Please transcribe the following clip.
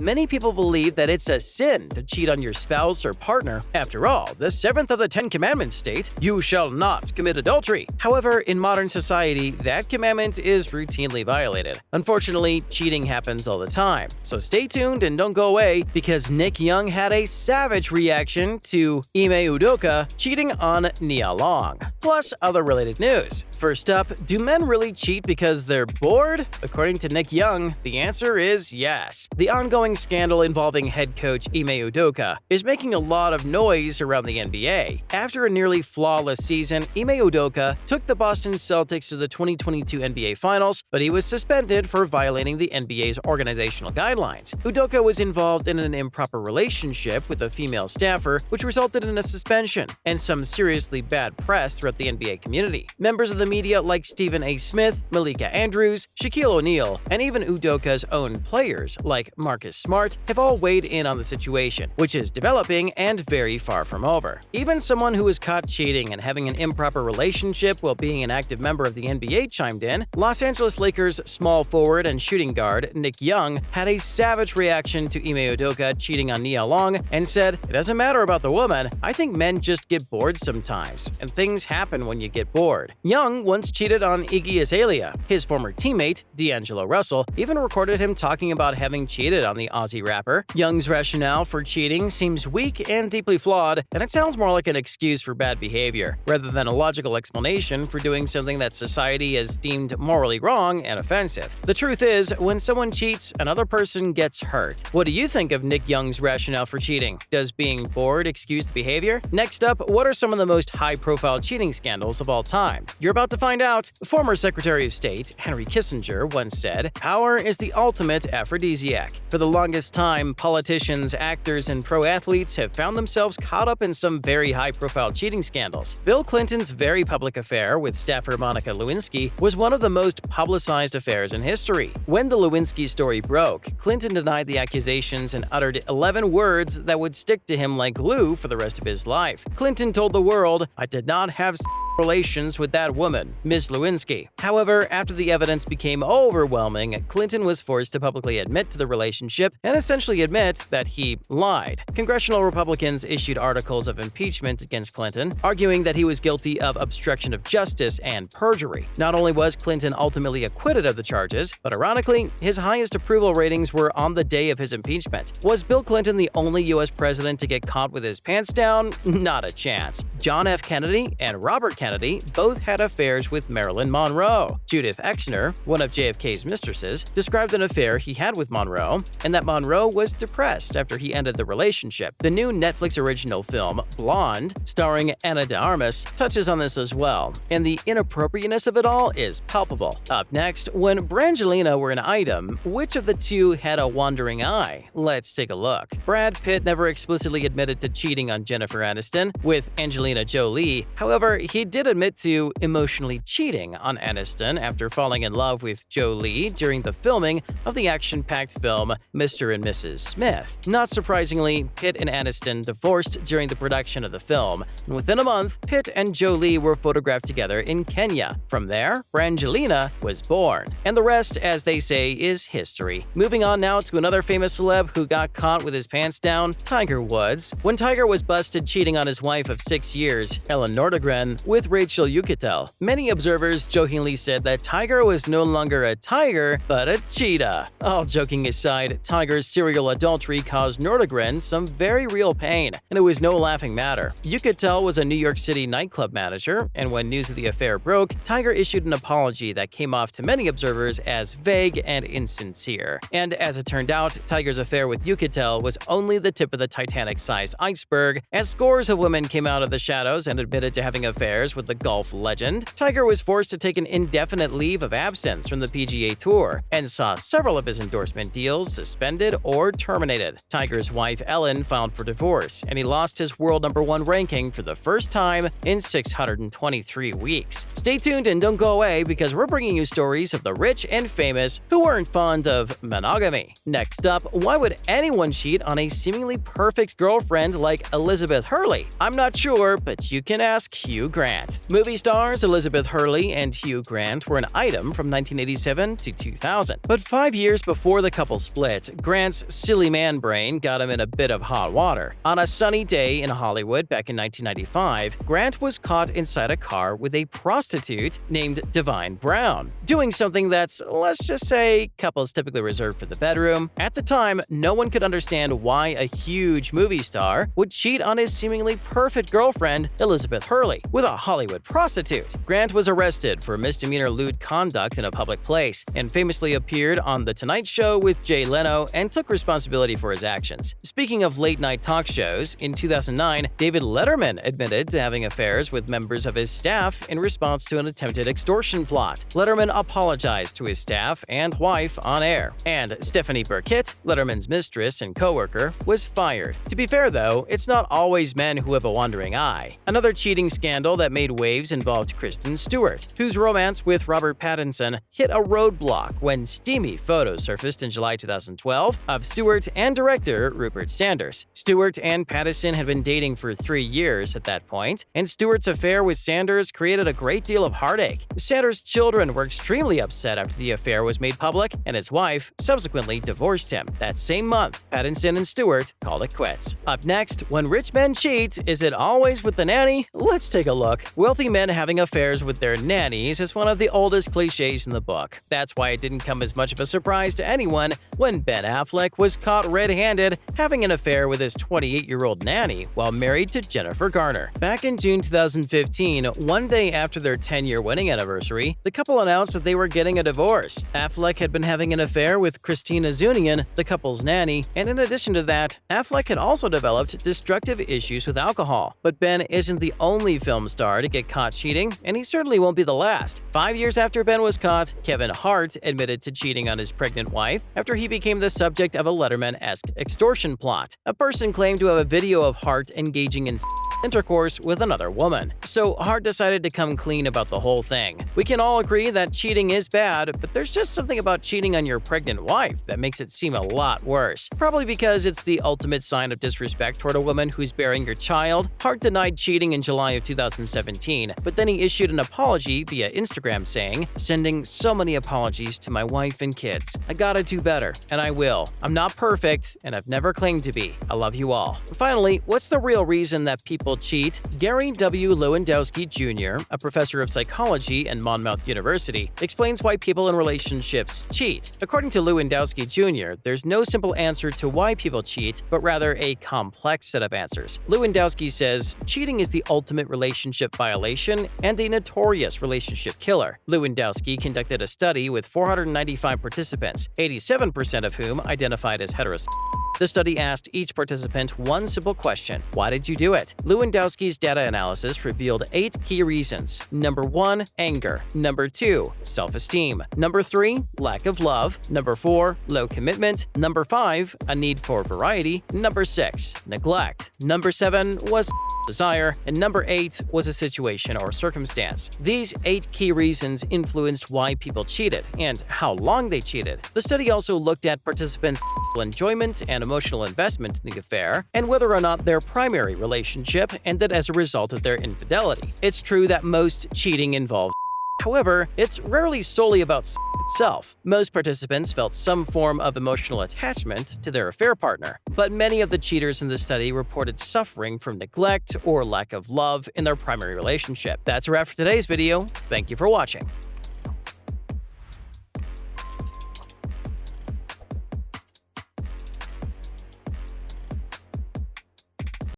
Many people believe that it's a sin to cheat on your spouse or partner. After all, the 7th of the 10 Commandments state, "You shall not commit adultery." However, in modern society, that commandment is routinely violated. Unfortunately, cheating happens all the time. So stay tuned and don't go away, because Nick Young had a savage reaction to Ime Udoka cheating on Nia Long. Plus, other related news. First up, do men really cheat because they're bored? According to Nick Young, the answer is yes. The ongoing scandal involving head coach Ime Udoka is making a lot of noise around the NBA. After a nearly flawless season, Ime Udoka took the Boston Celtics to the 2022 NBA Finals, but he was suspended for violating the NBA's organizational guidelines. Udoka was involved in an improper relationship with a female staffer, which resulted in a suspension and some seriously bad press throughout the NBA community. Members of the media like Stephen A. Smith, Malika Andrews, Shaquille O'Neal, and even Udoka's own players like Marcus Smart have all weighed in on the situation, which is developing and very far from over. Even someone who was caught cheating and having an improper relationship while being an active member of the NBA chimed in. Los Angeles Lakers small forward and shooting guard Nick Young had a savage reaction to Ime Udoka cheating on Nia Long and said, "It doesn't matter about the woman. I think men just get bored sometimes, and things happen when you get bored." Young once cheated on Iggy Azalea. His former teammate, D'Angelo Russell, even recorded him talking about having cheated on the Aussie rapper. Young's rationale for cheating seems weak and deeply flawed, and it sounds more like an excuse for bad behavior, rather than a logical explanation for doing something that society has deemed morally wrong and offensive. The truth is, when someone cheats, another person gets hurt. What do you think of Nick Young's rationale for cheating? Does being bored excuse the behavior? Next up, what are some of the most high-profile cheating scandals of all time? You're about to find out. Former Secretary of State Henry Kissinger once said, "Power is the ultimate aphrodisiac." For the longest time, politicians, actors, and pro athletes have found themselves caught up in some very high-profile cheating scandals. Bill Clinton's very public affair with staffer Monica Lewinsky was one of the most publicized affairs in history. When the Lewinsky story broke, Clinton denied the accusations and uttered 11 words that would stick to him like glue for the rest of his life. Clinton told the world, "I did not have relations with that woman, Ms. Lewinsky." However, after the evidence became overwhelming, Clinton was forced to publicly admit to the relationship and essentially admit that he lied. Congressional Republicans issued articles of impeachment against Clinton, arguing that he was guilty of obstruction of justice and perjury. Not only was Clinton ultimately acquitted of the charges, but ironically, his highest approval ratings were on the day of his impeachment. Was Bill Clinton the only U.S. president to get caught with his pants down? Not a chance. John F. Kennedy and Robert Kennedy both had affairs with Marilyn Monroe. Judith Exner, one of JFK's mistresses, described an affair he had with Monroe, and that Monroe was depressed after he ended the relationship. The new Netflix original film, Blonde, starring Ana de Armas, touches on this as well, and the inappropriateness of it all is palpable. Up next, when Brangelina were an item, which of the two had a wandering eye? Let's take a look. Brad Pitt never explicitly admitted to cheating on Jennifer Aniston with Angelina Jolie. However, he did admit to emotionally cheating on Aniston after falling in love with Jolie during the filming of the action-packed film Mr. and Mrs. Smith. Not surprisingly, Pitt and Aniston divorced during the production of the film, and within a month, Pitt and Jolie were photographed together in Kenya. From there, Brangelina was born. And the rest, as they say, is history. Moving on now to another famous celeb who got caught with his pants down, Tiger Woods. When Tiger was busted cheating on his wife of 6 years, Ellen Nordegren, with Rachel Yucatel, many observers jokingly said that Tiger was no longer a tiger, but a cheetah. All joking aside, Tiger's serial adultery caused Nordegren some very real pain, and it was no laughing matter. Yucatel was a New York City nightclub manager, and when news of the affair broke, Tiger issued an apology that came off to many observers as vague and insincere. And as it turned out, Tiger's affair with Yucatel was only the tip of the Titanic-sized iceberg, as scores of women came out of the shadows and admitted to having affairs with the golf legend. Tiger was forced to take an indefinite leave of absence from the PGA Tour and saw several of his endorsement deals suspended or terminated. Tiger's wife Ellen filed for divorce, and he lost his world #1 ranking for the first time in 623 weeks. Stay tuned and don't go away, because we're bringing you stories of the rich and famous who weren't fond of monogamy. Next up, why would anyone cheat on a seemingly perfect girlfriend like Elizabeth Hurley? I'm not sure, but you can ask Hugh Grant. Grant. Movie stars Elizabeth Hurley and Hugh Grant were an item from 1987 to 2000. But 5 years before the couple split, Grant's silly man brain got him in a bit of hot water. On a sunny day in Hollywood back in 1995, Grant was caught inside a car with a prostitute named Divine Brown, doing something that's, let's just say, couples typically reserve for the bedroom. At the time, no one could understand why a huge movie star would cheat on his seemingly perfect girlfriend, Elizabeth Hurley, with a Hollywood prostitute. Grant was arrested for misdemeanor lewd conduct in a public place and famously appeared on The Tonight Show with Jay Leno and took responsibility for his actions. Speaking of late-night talk shows, in 2009, David Letterman admitted to having affairs with members of his staff in response to an attempted extortion plot. Letterman apologized to his staff and wife on air. And Stephanie Burkett, Letterman's mistress and co-worker, was fired. To be fair though, it's not always men who have a wandering eye. Another cheating scandal that made waves involved Kristen Stewart, whose romance with Robert Pattinson hit a roadblock when steamy photos surfaced in July 2012 of Stewart and director Rupert Sanders. Stewart and Pattinson had been dating for 3 years at that point, and Stewart's affair with Sanders created a great deal of heartache. Sanders' children were extremely upset after the affair was made public, and his wife subsequently divorced him. That same month, Pattinson and Stewart called it quits. Up next, when rich men cheat, is it always with the nanny? Let's take a look. Wealthy men having affairs with their nannies is one of the oldest cliches in the book. That's why it didn't come as much of a surprise to anyone when Ben Affleck was caught red-handed having an affair with his 28-year-old nanny while married to Jennifer Garner. Back in June 2015, one day after their 10-year wedding anniversary, the couple announced that they were getting a divorce. Affleck had been having an affair with Christina Zunian, the couple's nanny, and in addition to that, Affleck had also developed destructive issues with alcohol. But Ben isn't the only film star to get caught cheating, and he certainly won't be the last. 5 years after Ben was caught, Kevin Hart admitted to cheating on his pregnant wife after he became the subject of a Letterman-esque extortion plot. A person claimed to have a video of Hart engaging in intercourse with another woman. So Hart decided to come clean about the whole thing. We can all agree that cheating is bad, but there's just something about cheating on your pregnant wife that makes it seem a lot worse. Probably because it's the ultimate sign of disrespect toward a woman who's bearing your child. Hart denied cheating in July of 2017, but then he issued an apology via Instagram saying, "Sending so many apologies to my wife and kids. I gotta do better, and I will. I'm not perfect, and I've never claimed to be. I love you all." Finally, what's the real reason that people cheat? Gary W. Lewandowski Jr., a professor of psychology at Monmouth University, explains why people in relationships cheat. According to Lewandowski Jr., there's no simple answer to why people cheat, but rather a complex set of answers. Lewandowski says, cheating is the ultimate relationship violation and a notorious relationship killer. Lewandowski conducted a study with 495 participants, 87% of whom identified as heterosexual. The study asked each participant one simple question: why did you do it? Lewandowski's data analysis revealed 8 key reasons. Number 1, anger. Number 2, self-esteem. Number 3, lack of love. Number 4, low commitment. Number 5, a need for variety. Number 6, neglect. Number 7 was desire, and number 8 was a situation or circumstance. These 8 key reasons influenced why people cheated and how long they cheated. The study also looked at participants' enjoyment and emotional investment in the affair, and whether or not their primary relationship ended as a result of their infidelity. It's true that most cheating involves. However, it's rarely solely about itself. Most participants felt some form of emotional attachment to their affair partner, but many of the cheaters in the study reported suffering from neglect or lack of love in their primary relationship. That's a wrap for today's video. Thank you for watching.